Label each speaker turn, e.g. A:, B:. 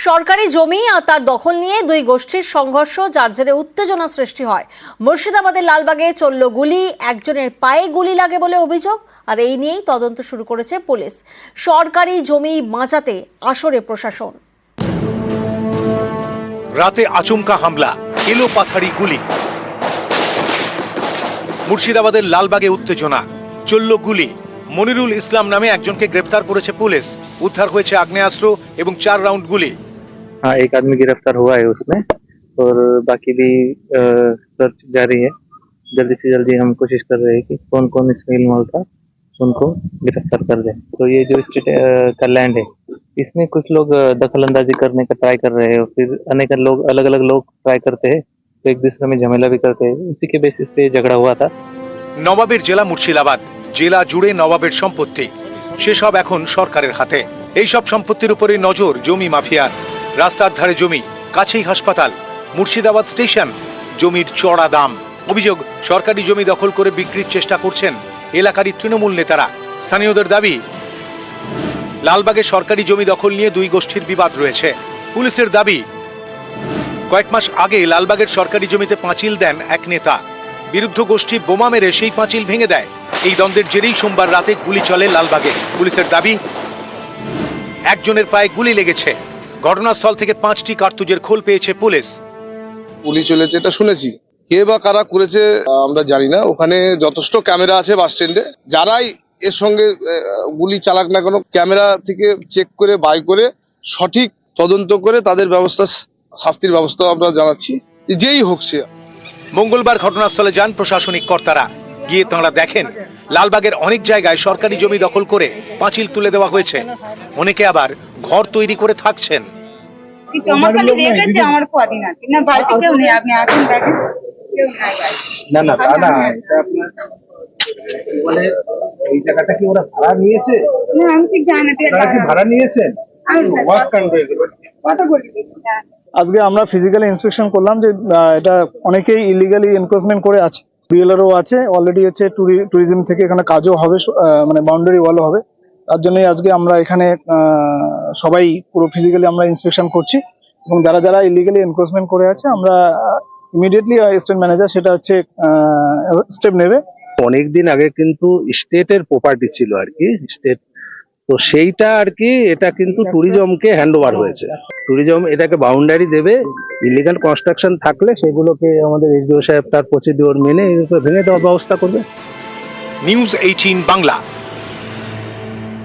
A: সরকারি জমি আর তার দখল নিয়ে দুই গোষ্ঠীর সংঘর্ষ, যার জেরে উত্তেজনা সৃষ্টি হয়। মুর্শিদাবাদের লালবাগে চলল গুলি, একজনের পায়ে গুলি লাগে বলে অভিযোগ, আর এই নিয়েই তদন্ত শুরু করেছে পুলিশ। সরকারি জমি বাঁচাতে আসরে প্রশাসন।
B: রাতে আচমকা হামলা, এলো পাথারি গুলি। মুর্শিদাবাদের লালবাগে উত্তেজনা, চলল গুলি। মনিরুল ইসলাম নামে একজনকে গ্রেফতার করেছে পুলিশ। উদ্ধার হয়েছে আগ্নেয়াস্ত্র এবং 4 রাউন্ড গুলি।
C: हाँ, एक आदमी गिरफ्तार हुआ है उसमें, और बाकी भी सर्च जारी है। जल्दी से जल्दी हम कोशिश कर रहे हैं कि कौन कौन इसमें इन्वॉल्व था उनको गिरफ्तार कर दें। तो ये जो स्टेट का लैंड है, इसमें कुछ लोग दखल अंदाजी करने का ट्राई कर रहे हैं, और फिर अनेक लोग अलग अलग लोग ट्राई करते हैं, तो एक दूसरे में झमेला भी करते हैं। इसी के बेसिस पे झगड़ा हुआ था।
B: নবাবের জেলা মুর্শিদাবাদ, জেলা জুড়ে নবাবের সম্পত্তি, সেসব এখন সরকারের হাতে। এই সব সম্পত্তির উপরে নজর জমি মাফিয়ার। রাস্তার ধারে জমি, কাছেই হাসপাতাল, মুর্শিদাবাদ স্টেশন, জমির চড়া দাম। অভিযোগ, সরকারি জমি দখল করে বিক্রির চেষ্টা করছেন এলাকারই তৃণমূল নেতারা। স্থানীয়দের দাবি, লালবাগে সরকারি জমি দখল নিয়ে দুই গোষ্ঠীর বিবাদ রয়েছে। পুলিশের দাবি, কয়েক মাস আগে লালবাগের সরকারি জমিতে পাঁচিল দেন এক নেতা। বিরুদ্ধ গোষ্ঠী বোমা মেরে সেই পাঁচিল ভেঙে দেয়। এই দ্বন্দ্বের জেরেই সোমবার রাতে গুলি চলে লালবাগে। পুলিশের দাবি, একজনের পায়ে গুলি লেগেছে। ঘটনাস্থল থেকে 5টি কার্তুজের খোল পেয়েছে পুলিশ।
D: গুলি চলেছে এটা শুনেছি, কে বা কারা করেছে আমরা জানি না। ওখানে যথেষ্ট ক্যামেরা আছে বাস স্ট্যান্ডে, যারাই এর সঙ্গে গুলি চালাক না কেন, ক্যামেরা থেকে চেক করে বাই করে সঠিক তদন্ত করে তাদের শাস্তির ব্যবস্থা আমরা জানাচ্ছি, যেই হোক সে।
B: মঙ্গলবার ঘটনাস্থলে যান প্রশাসনিক কর্তারা। গিয়ে তাঁরা দেখেন লালবাগের অনেক জায়গায় সরকারি জমি দখল করে পাঁচিল তুলে দেওয়া হয়েছে। অনেকে আবার ঘর তৈরি করে থাকছেন।
E: এই জায়গাটা কি ওরা ভাড়া নিয়েছে?
F: না, আমি ঠিক জানি না।
E: কি ভাড়া নিয়েছেন?
G: আজকে আমরা ফিজিক্যালি ইন্সপেকশন করলাম যে এটা অনেকেই ইলিগালি এনক্রোচমেন্ট করে আছে। বিএলআরও আছে অলরেডি, হচ্ছে ট্যুরিজম থেকে এখানে কাজও হবে, মানে বাউন্ডারি ওয়ালও হবে। তার জন্যই আজকে আমরা এখানে সবাই পুরো ফিজিক্যালি আমরা ইন্সপেকশন করছি, এবং যারা যারা ইলিগালি এনক্রোচমেন্ট করে আছে আমরা ইমিডিয়েটলি স্টেট ম্যানেজার সেটা হচ্ছে স্টেপ নেবে।
E: অনেকদিন আগে কিন্তু স্টেটের প্রপার্টি ছিল আর কি, স্টেট, তো সেইটা আর কি এটা কিন্তু ট্যুরিজমকে হ্যান্ড ওভার হয়েছে। ট্যুরিজম এটাকে বাউন্ডারি দেবে, ইলিগাল কনস্ট্রাকশন থাকলে সেগুলোকে আমাদের এসডিও সাহেব তার প্রসিডিওর মেনে ভেঙে দেওয়ার ব্যবস্থা করবে।
B: নিউজ 18 বাংলা।